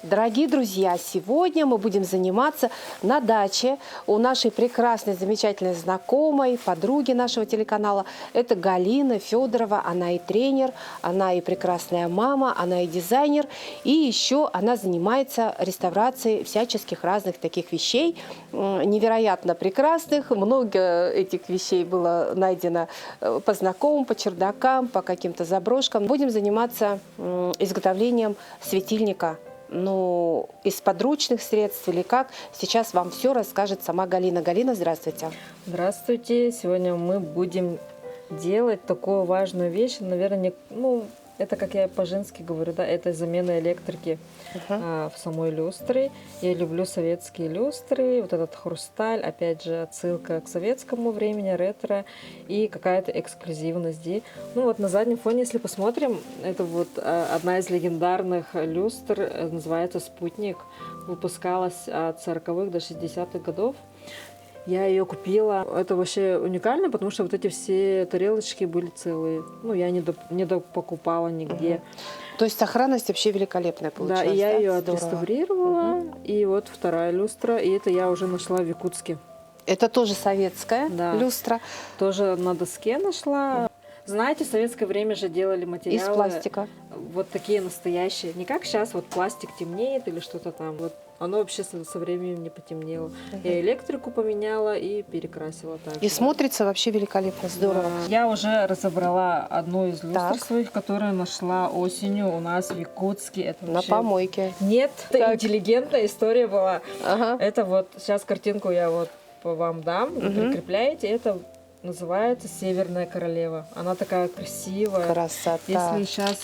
Дорогие друзья, сегодня мы будем заниматься на даче у нашей прекрасной, замечательной знакомой, подруги нашего телеканала. Это Галина Федорова, она и тренер, она и прекрасная мама, она и дизайнер. И еще она занимается реставрацией всяческих разных таких вещей, невероятно прекрасных. Много этих вещей было найдено по знакомым, по чердакам, по каким-то заброшкам. Будем заниматься изготовлением светильника. Ну, из подручных средств или как, сейчас вам все расскажет сама Галина. Галина, здравствуйте. Здравствуйте. Сегодня мы будем делать такую важную вещь. Наверное, это, как я по-женски говорю, да, это замена электрики в самой люстре. Я люблю советские люстры, вот этот хрусталь, опять же, отсылка к советскому времени, ретро и какая-то эксклюзивность. Ну вот на заднем фоне, если посмотрим, это вот одна из легендарных люстр, называется «Спутник», выпускалась от 40-х до 60-х годов. Я ее купила. Это вообще уникально, потому что вот эти все тарелочки были целые. Ну, я не покупала нигде. То есть сохранность вообще великолепная получилась. Да, и я ее отреставрировала. И вот вторая люстра. И это я уже нашла в Якутске. Это тоже советская люстра. Тоже на доске нашла. Знаете, в советское время же делали материалы. Из пластика. Вот такие настоящие. Не как сейчас, вот пластик темнеет или что-то там. Вот оно вообще со временем не потемнело. Я электрику поменяла и перекрасила так. И смотрится вообще великолепно, здорово. Да. Я уже разобрала одну из люстр своих, которую нашла осенью у нас в Якутске. Это на помойке. Нет, это интеллигентная история была. Это вот, сейчас картинку я вот вам дам, вы прикрепляете. Это называется «Северная королева». Она такая красивая. Красота. Если сейчас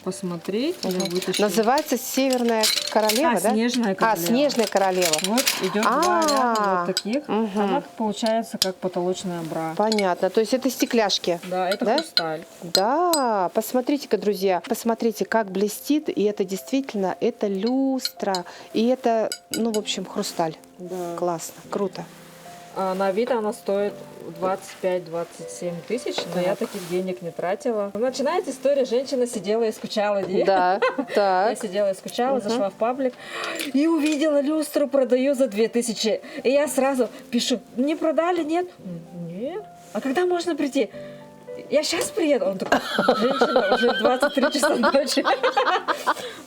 посмотреть, я вытащу. Называется «Северная королева», да? «Снежная королева». «Снежная королева». Вот идет два ряда вот таких. Она получается как потолочная бра. Понятно. То есть это стекляшки. Да, это хрусталь. Да, посмотрите-ка, друзья, посмотрите, как блестит. И это действительно, это люстра. И это, ну, в общем, хрусталь. Да. Классно, круто. На вид она стоит 25-27 тысяч, но я таких денег не тратила. Начинается история, женщина сидела и скучала. Да, так. Я сидела и скучала, зашла в паблик и увидела люстру, продаю за 2000. И я сразу пишу, не продали, нет? Нет. А когда можно прийти? Я сейчас приеду. Он такой, женщина, уже 23 часа ночи.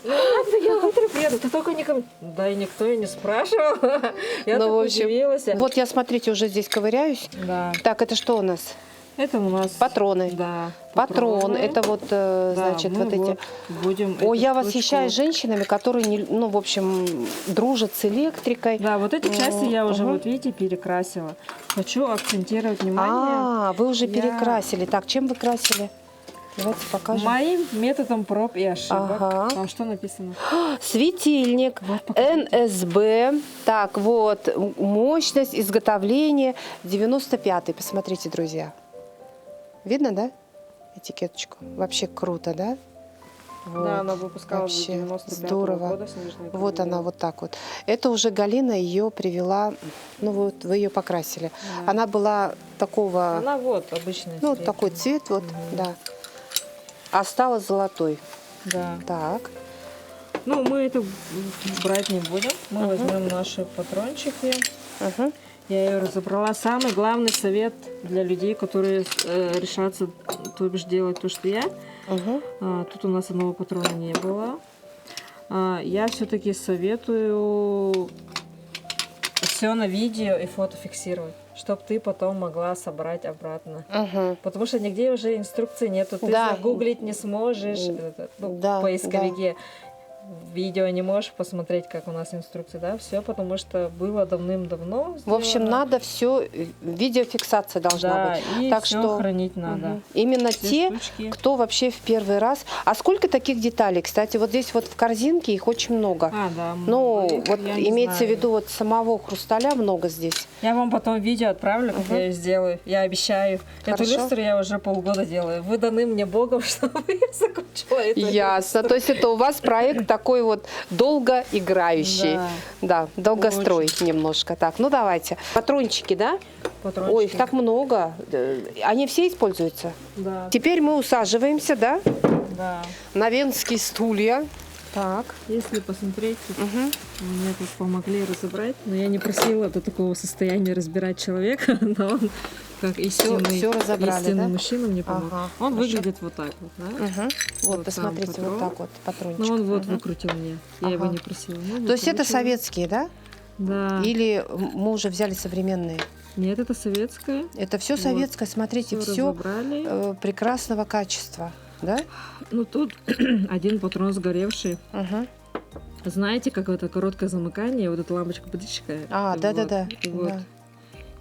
Ну ладно, я утро приеду, ты только никому. Да и никто и не спрашивал. Я так удивилась. Вот я, смотрите, уже здесь ковыряюсь. Да. Так, это что у нас? Это у нас патроны. Да. Патрон. Это вот, значит, вот эти. Будем я восхищаюсь женщинами, которые, ну, в общем, дружат с электрикой. Да, вот эти части я уже, вот видите, перекрасила. Хочу акцентировать внимание. Вы уже перекрасили. Так, чем вы красили? Давайте покажем. Моим методом проб и ошибок. Там что написано? Светильник, НСБ. Так, вот, мощность изготовления 95-й. Посмотрите, друзья. Видно, да? Этикеточку. Вообще круто, да? Вот. Да, она выпускалась вообще 95-го года. Вот она вот так вот. Это уже Галина ее привела, ну вот вы ее покрасили. Да. Она была такого... Она вот обычный цвет. Ну, такой цвет, вот, да. А стала золотой. Да. Так. Ну, мы это брать не будем. Мы возьмем наши патрончики. Я ее разобрала. Самый главный совет для людей, которые решатся, то бишь, делать то, что я. Тут у нас одного патрона не было. Я все-таки советую все на видео и фото фиксировать, чтобы ты потом могла собрать обратно. Потому что нигде уже инструкции нету. Ты загуглить не сможешь в поисковике. Видео не можешь посмотреть, как у нас инструкции, да, все, потому что было давным-давно сделано. В общем, надо все, видеофиксация должна быть. И так все что хранить надо. Именно те, кто вообще в первый раз. А сколько таких деталей? Кстати, вот здесь вот в корзинке их очень много. Да, ну, вот имеется в виду вот самого хрусталя много здесь. Я вам потом видео отправлю, как я ее сделаю. Я обещаю. Эту люстру я уже полгода делаю. Вы даны мне Богом, чтобы я закончила это. Ясно. То есть это у вас проект такой вот долгоиграющий. Да, долгострой немножко. Так, ну давайте. Патрончики, да? Патрончики. Ой, их так много. Они все используются? Да. Теперь мы усаживаемся, да? Да. На венские стулья. Так. Если посмотреть, тут Мгм. мне тут помогли разобрать, но я не просила до такого состояния разбирать человека, но он как Всё разобрали, истинный да? мужчина мне помог. Ага, Он хорошо. выглядит вот так вот, да? Мгм. Вот, Вот посмотрите, сам вот патрон. так вот, патрончик. Но он вот Мгм. выкрутил мне. Я его Ага. не просила. Ну, То есть это выкручиваю. советские, да? Да. Или мы уже взяли современные? Нет, это советское. Это все Вот. советское, смотрите, Всё все разобрали. прекрасного качества, да? Ну тут один патрон сгоревший. Мгм. Знаете, как это короткое замыкание, вот эта лампочка-потычка. А, и да-да-да, Вот, и вот да.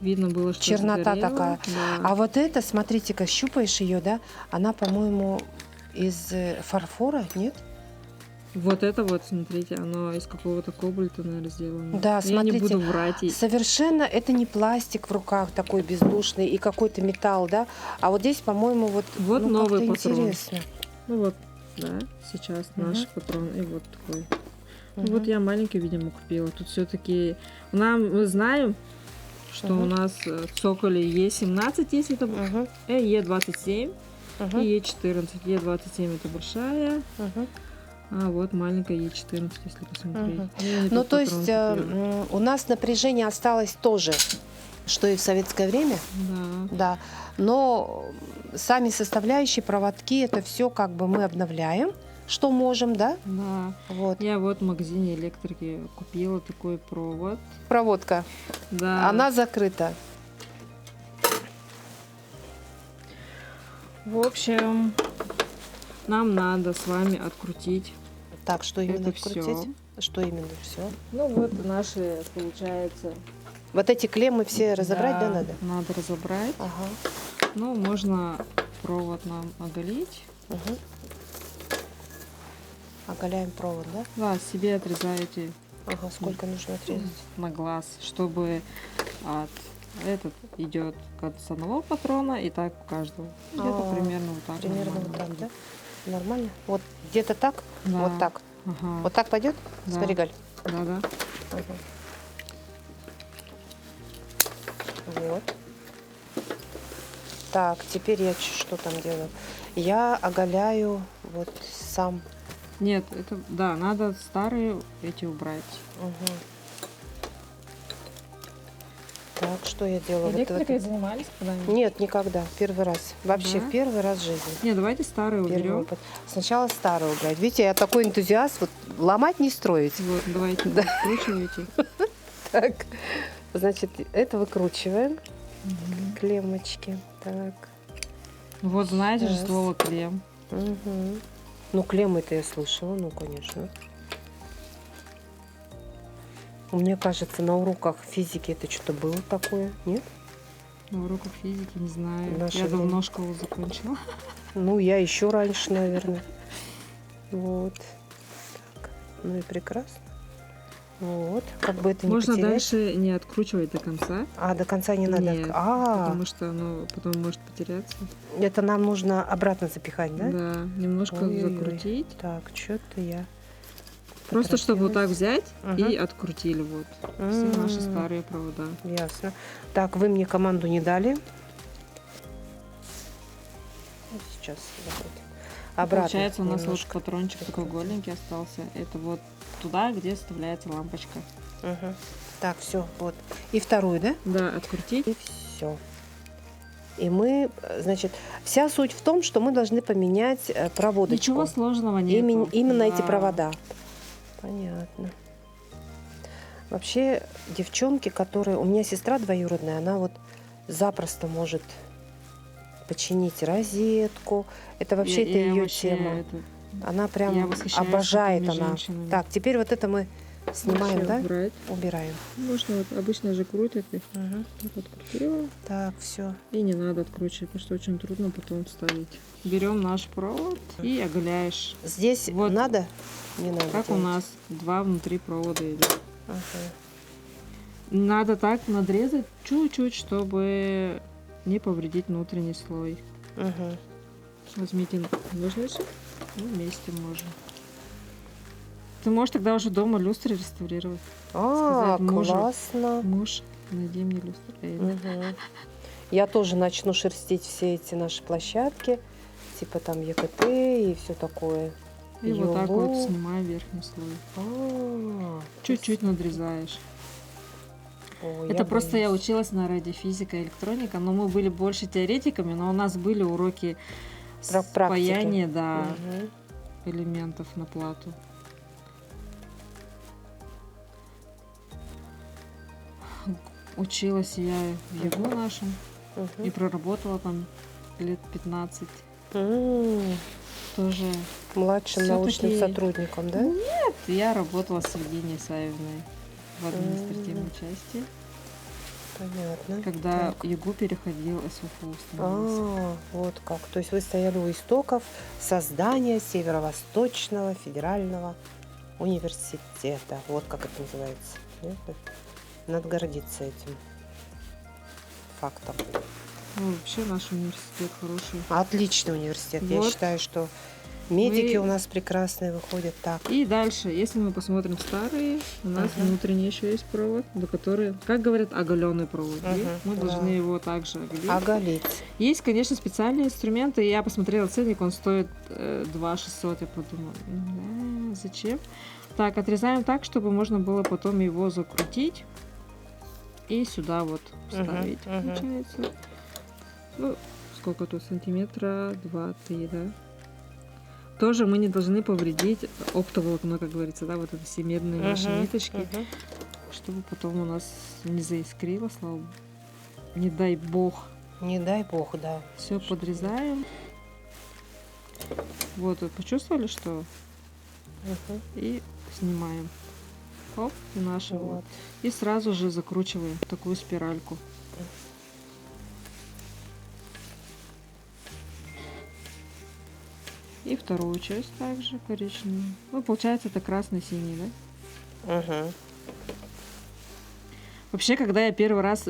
видно было, что Чернота сгорело. такая. Да. А вот это, смотрите-ка, щупаешь ее, да? Она, по-моему, из фарфора, нет? Вот это вот, смотрите, оно из какого-то кобальта, наверное, сделано. Да, Я не смотрите, буду врать. совершенно это не пластик в руках такой бездушный и какой-то металл, да? А вот здесь, по-моему, вот, Вот ну, новый как-то патрон. интересно. Ну вот, да, сейчас Мгм. наш патрон. И вот такой. Ну Мгм. вот я маленький, видимо, купила. Тут все-таки мы знаем, что у Мгм. нас цоколи Е17 есть, это Мгм. Е27 Мгм. и Е14. Е27 это большая, Мгм. а вот маленькая Е14, если посмотреть. Мгм. Я не Ну, тот то патрон есть купила. у нас напряжение осталось тоже, что и в советское время, Да. да. Но сами составляющие, проводки, это все как бы мы обновляем, что можем, да? Да. Вот. Я вот в магазине электрики купила такой провод. Проводка. Да. Она закрыта. В общем, нам надо с вами открутить. Так, что именно Это всё. открутить? Что именно все? Ну вот наши, получается. Вот эти клеммы все разобрать, да, надо? Надо разобрать. Ага. Ну, можно провод нам оголить. Угу. Оголяем провод, да? Да, себе отрезаете Ага, сколько нужно отрезать? на глаз, чтобы этот идет с одного патрона и так у каждого. Где-то А, примерно вот так. Примерно вот нормально так, будет. да? Нормально? Вот где-то так? Да. Вот так. Ага. Вот так пойдет? Да. Смотри, Галь. Да. Ага. Вот. Так, теперь я что там делаю? Я оголяю вот сам. Нет, это да, надо старые эти убрать. Угу. Так, что я делаю? Электрикой занимались когда-нибудь? Нет, никогда. Первый раз. Вообще Да? в первый раз в жизни. Не, давайте старые Первый уберем. опыт. Сначала старую убрать. Видите, я такой энтузиаст. Вот ломать не строить. Вот, давайте Да. откручивайте. Так, значит, это выкручиваем. Клеммочки. Так. Вот знаете же Раз. слово клем. Угу. Ну, клеммы-то я слышала, ну, конечно. Мне кажется, на уроках физики это что-то было такое, нет? На уроках физики не знаю. В наше Я время. давно школу закончила. Ну, я еще раньше, наверное. Вот. Так. Ну и прекрасно. Вот. Как бы это не Можно потерять. дальше не откручивать до конца. А, до конца не надо. Нет, потому что оно потом может потеряться. Это нам нужно обратно запихать, да? Да, немножко Ой-ой-ой. закрутить. Так, что-то я... Просто чтобы вот так взять Мгм. и открутили вот все наши старые провода. Ясно. Так, вы мне команду не дали. Вот сейчас закрутим. Обратно Получается, у нас немножко. вот патрончик такой голенький остался. Это вот туда, где вставляется лампочка. Мгм. Так, все, вот. И вторую, да? Да, открутить. И все. И мы, значит, вся суть в том, что мы должны поменять проводочку. Ничего сложного нет. Именно эти провода. Понятно. Вообще, девчонки, которые... У меня сестра двоюродная, она вот запросто может починить розетку. Это вообще-то Я ее вообще тема. это- Она я прям восхищаюсь обожает такими она. женщинами. Так, теперь вот это мы снимаем, Вообще да? убрать. Убираем. Можно вот обычно же крутят их. Мгм. Так открутила. Так, все. И не надо откручивать, потому что очень трудно потом вставить. Берем наш провод и оголяешь. Здесь Вот. надо? Не надо. Как у делать. нас два внутри провода идет. Ага. Надо так надрезать чуть-чуть, чтобы не повредить внутренний слой. Мгм. Возьмите ножницы, и вместе можем. Ты можешь тогда уже дома люстры реставрировать. А, Сказать мужу. классно. Муж, найди мне люстру. Мгм. Я тоже начну шерстить все эти наши площадки, типа там ЕКТ и все такое. И вот так вот Юлу. снимаем верхний слой. А, Чуть-чуть надрезаешь. ой, Это просто я боюсь. училась на радиофизика и электроника, но мы были больше теоретиками, но у нас были уроки Практики. спаяния, да, Мгм. элементов на плату. Училась я в ЕГУ нашем и Мгм. проработала там лет 15. М, Тоже Младшим научным всё-таки сотрудником, да? я работала с Евгенией Исаевной в административной М, части, Понятно. когда Так. ЕГУ переходил, СВФУ становился. Вот как. То есть вы стояли у истоков создания Северо-Восточного федерального университета. Вот как это называется. Понятно? Надо гордиться этим фактом. Ну, вообще наш университет хороший. Отличный университет. Я Вот. считаю, что медики Мы- у нас прекрасные выходят так. И дальше, если мы посмотрим старые, у нас Мгм. внутренний еще есть провод, до которого, как говорят, оголенный провод. И Мгм, мы да. должны его также оголить. Оголить. Есть, конечно, специальные инструменты. Я посмотрела ценник, он стоит 2 600. Я подумала, зачем? Так, отрезаем так, чтобы можно было потом его закрутить и сюда вот вставить. Мгм. Получается. Ну, сколько тут? Сантиметра 2-3, да? Тоже мы не должны повредить оптоволокно, как говорится, да, вот это все медные наши Мгм, ниточки, мгм. чтобы потом у нас не заискрило, слава богу. Не дай бог. Не дай бог, да. Все подрезаем. Вот, вы почувствовали, что? Мгм. И снимаем. Оп, и наши вот. Вот. И сразу же закручиваем такую спиральку. И вторую часть также коричневую. Ну, получается, это красно-синий, да? Мгм. Вообще, когда я первый раз...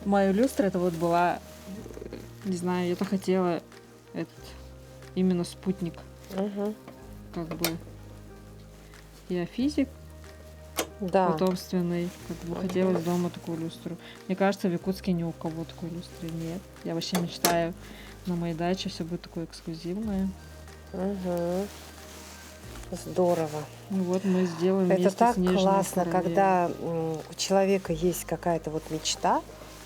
Моя люстра, это вот была... Не знаю, я-то хотела этот... Именно спутник. Мгм. Как бы... Я физик Да. потомственный. Как бы хотелось дома такую люстру. Мне кажется, в Якутске ни у кого такой люстры нет. Я вообще мечтаю на моей даче все будет такое эксклюзивное. Мгм. Здорово. Ну вот мы сделаем Это вместе так снежную классно, королеву. когда у человека есть какая-то вот мечта,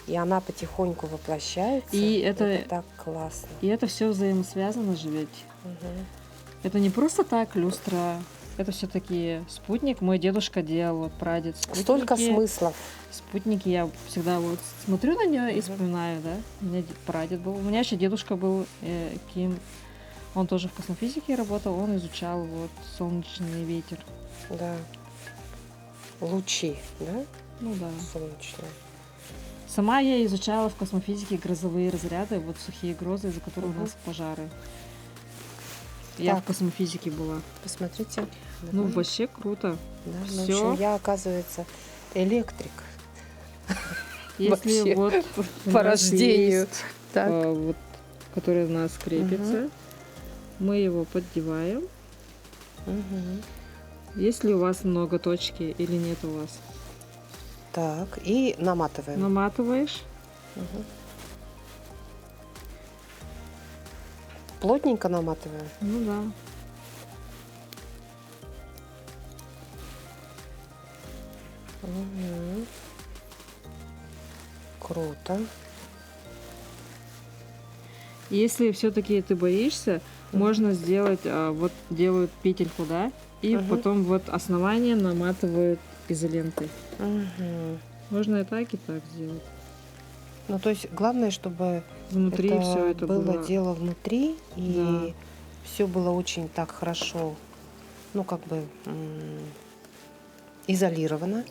и она потихоньку воплощается. И это так классно. И это все взаимосвязано же ведь. Мгм. Это не просто так люстра. Это все-таки спутник. Мой дедушка делал, вот прадед. Столько смыслов. Спутники я всегда вот смотрю на нее и Мгм. вспоминаю, да. У меня прадед был. У меня еще дедушка был Ким. Он тоже в космофизике работал. Он изучал вот солнечный ветер. Да. Лучи, да? Ну да. Солнечные. Сама я изучала в космофизике грозовые разряды, вот сухие грозы, из-за которых Мгм. у нас пожары. Я в Так. космофизике была. Посмотрите. Ну, Давай. вообще круто. Да, ну, в всё. общем, я, оказывается, электрик. Если Вообще, вот у по нас же рождению. есть, Так. вот, который у нас крепится, мы его поддеваем. Мгм. Если у вас много точки или нет у вас, Так, и наматываем. наматываешь. Мгм. Плотненько наматываем. Ну да. Мгм. Круто. Если все-таки ты боишься, можно сделать, вот делают петельку, да, и Мгм. потом вот основание наматывают изолентой. Мгм. Можно и так сделать. Ну, то есть главное, чтобы Внутри все это было было. дело внутри, Да. и все было очень так хорошо, ну, как бы изолировано,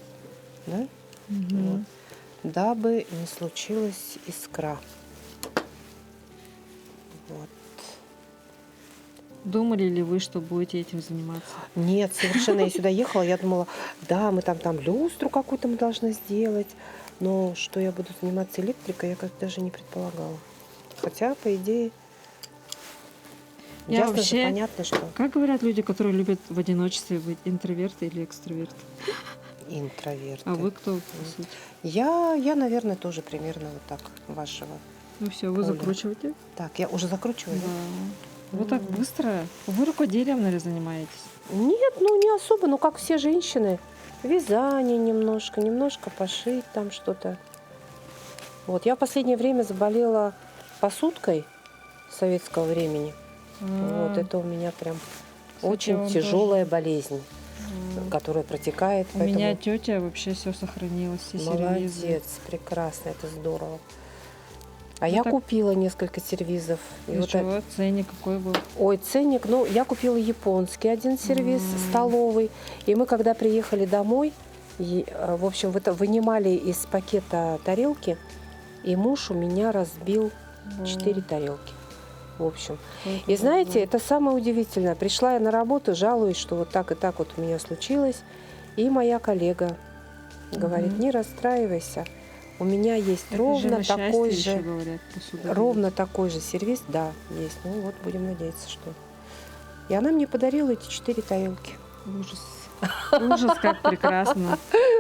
да, Мгм. дабы не случилась искра. Вот. Думали ли вы, что будете этим заниматься? Нет, совершенно. Я сюда ехала, я думала, да, мы там люстру какую-то мы должны сделать, но что я буду заниматься электрикой, я как-то даже не предполагала. Хотя, по идее, Я ясно же, вообще- понятно, что Как говорят люди, которые любят в одиночестве быть, интроверты или экстраверты? интроверты. А вы кто, по сути? Я, наверное, тоже примерно вот так вашего. Ну все, вы Оля. закручиваете? Так, я уже закручиваю, да? Да. Вы так быстро. Вы рукоделием, наверное, занимаетесь? Нет, ну не особо, ну как все женщины. Вязание немножко пошить там что-то. Вот, я в последнее время заболела посудкой советского времени. Вот, это у меня прям Кстати, очень он тяжелая тоже. болезнь, которая протекает. У меня тетя вообще все сохранилось, все сервизы. Молодец, прекрасно, это здорово. А Ну я так- купила несколько сервизов. И И вот чего? Ценник какой был? ой, ценник, ну, я купила японский один сервиз столовый. И мы, когда приехали домой, в общем, вынимали из пакета тарелки, и муж у меня разбил 4 тарелки. В общем. И знаете, это самое удивительное. Пришла я на работу, жалуюсь, что вот так и так вот у меня случилось. И моя коллега говорит, не расстраивайся. У меня есть Это же на ровно счастье такой еще же, говорят, посуда. ровно такой же сервис, да, есть. Ну вот, будем надеяться, что... И она мне подарила эти 4 тарелки. Ужас. Ужас, как прекрасно.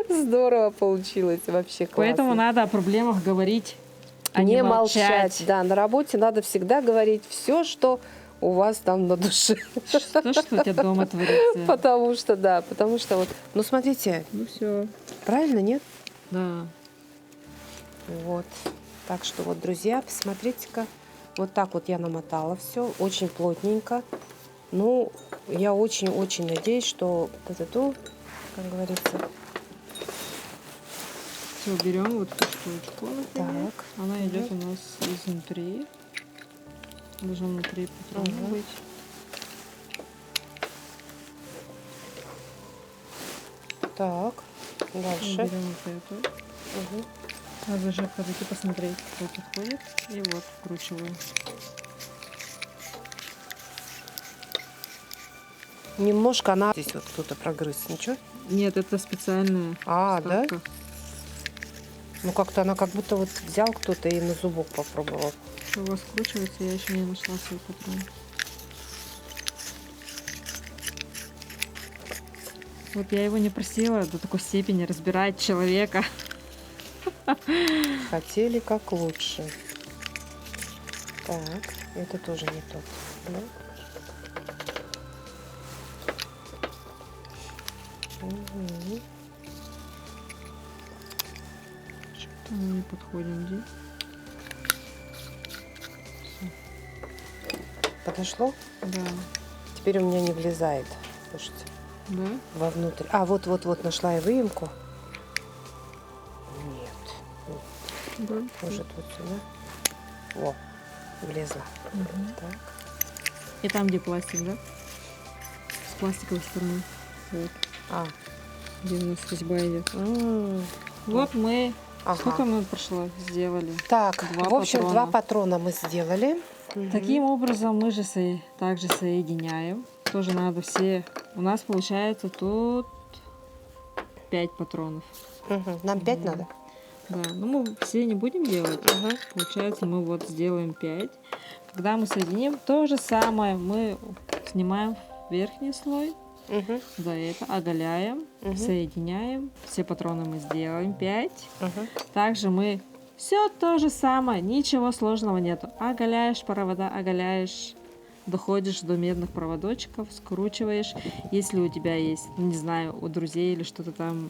Здорово получилось, вообще классно. Поэтому надо о проблемах говорить, а не молчать. Да, на работе надо всегда говорить все, что у вас там на душе. Что у тебя дома творится? Потому что вот, ну смотрите, Ну все. правильно, нет? Да. Вот. Так что вот, друзья, посмотрите-ка. Вот так вот я намотала все, очень плотненько. Ну, я очень-очень надеюсь, что вот эту, как говорится, Все, берем вот эту штучку, например. так. Она идет у нас изнутри. Должен внутри патрон быть. Так, дальше. Берем вот эту. Мгм. Надо же подойти посмотреть, кто подходит. И вот вкручиваем. Немножко она здесь вот кто-то прогрыз, ничего? Нет, это специальная А, да? вставка. Ну как-то она как будто вот взял кто-то и на зубок попробовал. Что у вас вкручивается, я еще не нашла свой патрон. Вот я его не просила до такой степени разбирать человека. Хотели как лучше. Так, это тоже не тот. Да? Мгм. Что-то мы не подходим здесь. Подошло? Да. Теперь у меня не влезает. Слушайте, Да? вовнутрь. А, вот нашла я выемку. Нет. Да. Может вот сюда. О, влезла. Так. И там, где пластик, да? С пластиковой стороны. Вот. А. Где у нас резьба идет. м. Вот мы... Ага. Сколько минут прошло? Сделали. Так, Два в общем, патрона. 2 патрона мы сделали. Таким образом мы же также соединяем. Тоже надо все... У нас получается тут 5 патронов. Мгм. Нам 5 надо? Да, ну мы все не будем делать. Мгм. Получается, мы вот сделаем 5. Когда мы соединим, то же самое. Мы снимаем верхний слой, Мгм. за это оголяем, соединяем. Все патроны мы сделаем 5. Мгм. Также мы все то же самое, ничего сложного нету. Оголяешь провода, оголяешь, доходишь до медных проводочков, скручиваешь. Если у тебя есть, не знаю, у друзей или что-то там,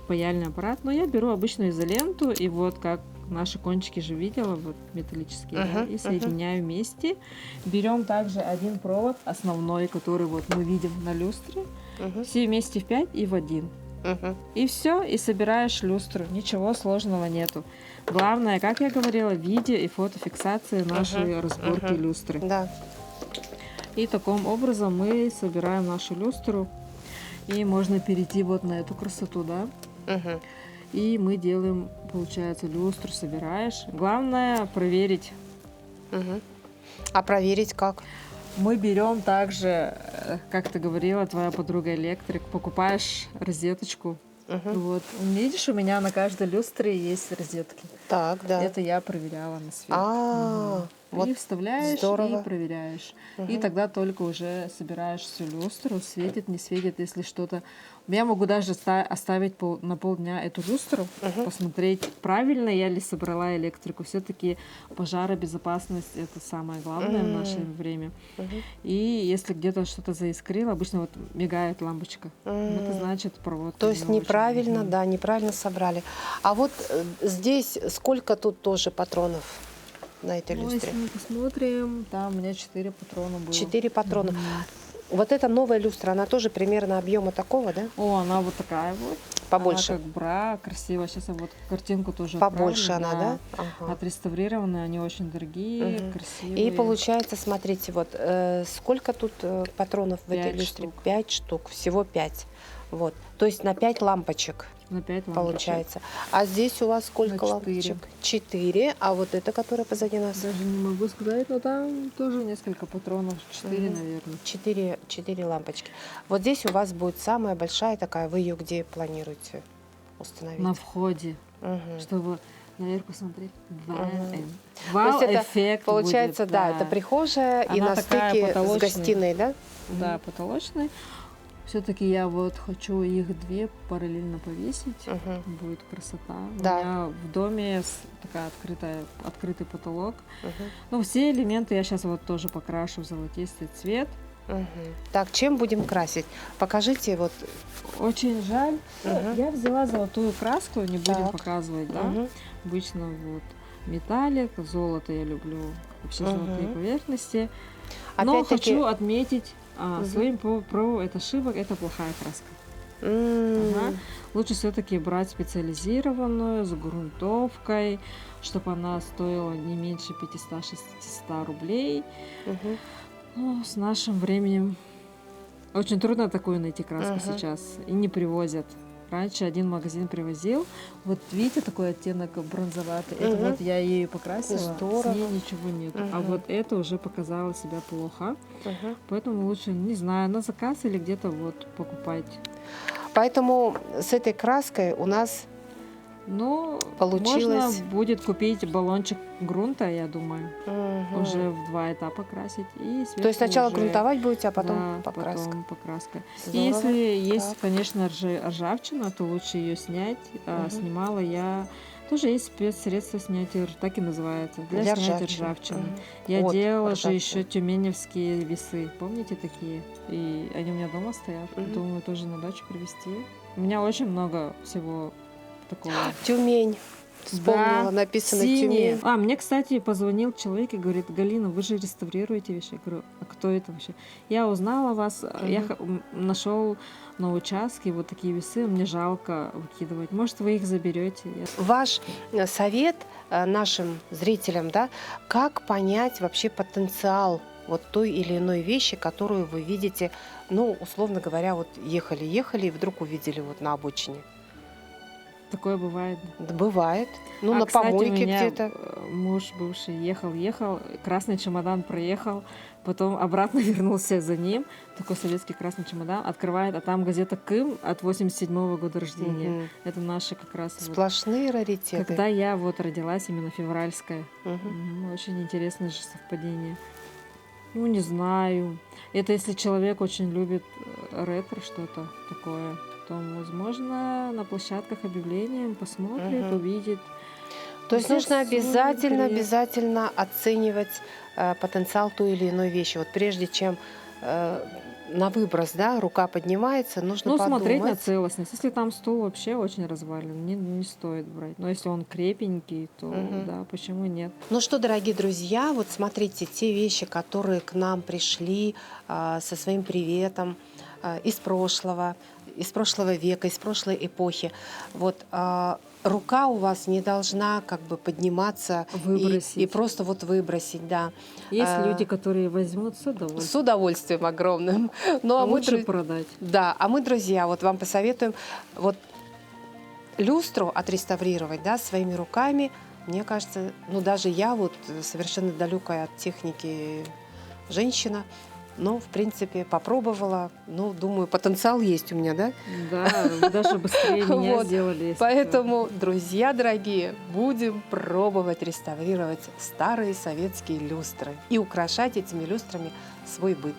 паяльный аппарат, но я беру обычную изоленту и вот как наши кончики же видела, вот металлические, да, и соединяю вместе. Берем также один провод основной, который вот мы видим на люстре, все вместе в 5 и в 1. Мгм. И все, и собираешь люстру. Ничего сложного нету. Главное, как я говорила, видео и фотофиксация нашей разборки люстры. Да. И таким образом мы собираем нашу люстру. И можно перейти вот на эту красоту, да. Мгм. И мы делаем, получается, люстру собираешь. Главное проверить. Мгм. А проверить как? Мы берем также, как ты говорила, твоя подруга электрик, покупаешь розеточку. Вот. Видишь, у меня на каждой люстре есть розетки. Так, да. Это я проверяла на свет. А, вот И вставляешь здорово. и проверяешь. И тогда только уже собираешь всю люстру, светит, не светит. Если что-то Я могу даже оставить на полдня эту люстру, посмотреть, правильно я ли собрала электрику. Все-таки пожаробезопасность — это самое главное в наше время. И если где-то что-то заискрило, обычно вот мигает лампочка. Это значит проводка. То есть неправильно, да, неправильно собрали. А вот здесь сколько тут тоже патронов на этой люстре? Если мы посмотрим, там у меня 4 патрона было. 4 патрона. Вот эта новая люстра, она тоже примерно объема такого, да? О, она вот такая вот. Побольше. Она как бра, красиво. Сейчас я вот картинку тоже Побольше отправлю, она, да? Ага. Отреставрированные, они очень дорогие, красивые. И получается, смотрите, вот сколько тут патронов в этой 5 люстре? штук. 5 штук, всего 5. Вот. То есть на 5 лампочек На 5 лампочек. получается. А здесь у вас сколько На 4. лампочек? 4. А вот эта, которая позади нас? Даже не могу сказать, но там тоже несколько патронов. 4, наверное. 4 лампочки. Вот здесь у вас будет самая большая такая. Вы ее где планируете установить? На входе, Мгм. чтобы наверх посмотреть. То Вау-эффект есть это получается, будет, да, это прихожая и Она на такая стыке с потолочная. гостиной, да? Да, потолочный. Все-таки я вот хочу их 2 параллельно повесить. Мгм. Будет красота. Да. У меня в доме такая открытый потолок. Мгм. Ну, все элементы я сейчас вот тоже покрашу в золотистый цвет. Мгм. Так, чем будем красить? Покажите вот. Очень жаль. Мгм. Я взяла золотую краску, не будем Так. показывать, да. Мгм. Обычно вот металлик, золото я люблю, вообще золотые поверхности. Но Опять-таки. хочу отметить своим про это ошибок, это плохая краска. Ага. Лучше все-таки брать специализированную, с грунтовкой, чтобы она стоила не меньше 500-600 рублей. Мгм. Ну, с нашим временем очень трудно такую найти краску сейчас. И не привозят. Раньше один магазин привозил. Вот видите, такой оттенок бронзоватый. Это вот я ею покрасила. Здорово. С ней ничего нет. А вот это уже показало себя плохо. Мгм. Поэтому лучше, не знаю, на заказ или где-то вот покупать. Поэтому с этой краской у нас Но Получилось. можно будет купить баллончик грунта, я думаю. Мгм. Уже в 2 этапа красить. И То есть сначала уже, грунтовать будете, а потом да, покраска. потом покраска. И Здорово. если есть, Так. конечно, ржавчина, то лучше ее снять. Снимала я. Тоже есть спецсредство снятия, так и называется, для снятия ржавчины. Мгм. Я Вот, делала же ржавчина. еще тюменевские весы, помните такие? И они у меня дома стоят. Думаю, тоже на дачу привезти. У меня очень много всего такого. Тюмень. Вспомнила, Да, написано синие. Тюмень. Мне, кстати, позвонил человек и говорит: Галина, вы же реставрируете вещи. Я говорю: а кто это вообще? Я узнала вас, я нашел на участке вот такие весы, мне жалко выкидывать. Может, вы их заберете? Ваш совет нашим зрителям, да, как понять вообще потенциал вот той или иной вещи, которую вы видите, ну, условно говоря, вот ехали и вдруг увидели вот на обочине. Такое бывает. Да, бывает. Ну, А, на кстати, у помойке меня где-то. муж бывший ехал, красный чемодан проехал, потом обратно вернулся за ним, такой советский красный чемодан, открывает, а там газета «Кым» от 87-го года рождения. Мгм. Это наши как раз вот, Сплошные раритеты. когда я вот родилась, именно февральская. Мгм. Очень интересное же совпадение. Ну, не знаю. Это если человек очень любит ретро, что-то такое, то, возможно, на площадках объявления посмотрит, увидит. То есть Здесь нужно обязательно, интерес. обязательно оценивать потенциал той или иной вещи. Вот прежде чем на выброс, да, рука поднимается, нужно Ну, подумать. смотреть на целостность. Если там стул вообще очень развален, не стоит брать. Но если он крепенький, то да, почему нет? Ну что, дорогие друзья, вот смотрите, те вещи, которые к нам пришли со своим приветом из прошлого века, из прошлой эпохи. Вот рука у вас не должна как бы подниматься Выбросить. и просто вот выбросить, да. Есть люди, которые возьмут с удовольствием. С удовольствием огромным. Ну, а мы, Лучше продать. да, а мы, друзья, вот вам посоветуем вот люстру отреставрировать, да, своими руками. Мне кажется, ну даже я вот совершенно далекая от техники женщина, но в принципе попробовала. Ну, думаю, потенциал есть у меня, да? Да, вы даже быстрее меня Вот. сделали. если Поэтому, друзья дорогие, будем пробовать реставрировать старые советские люстры и украшать этими люстрами свой быт.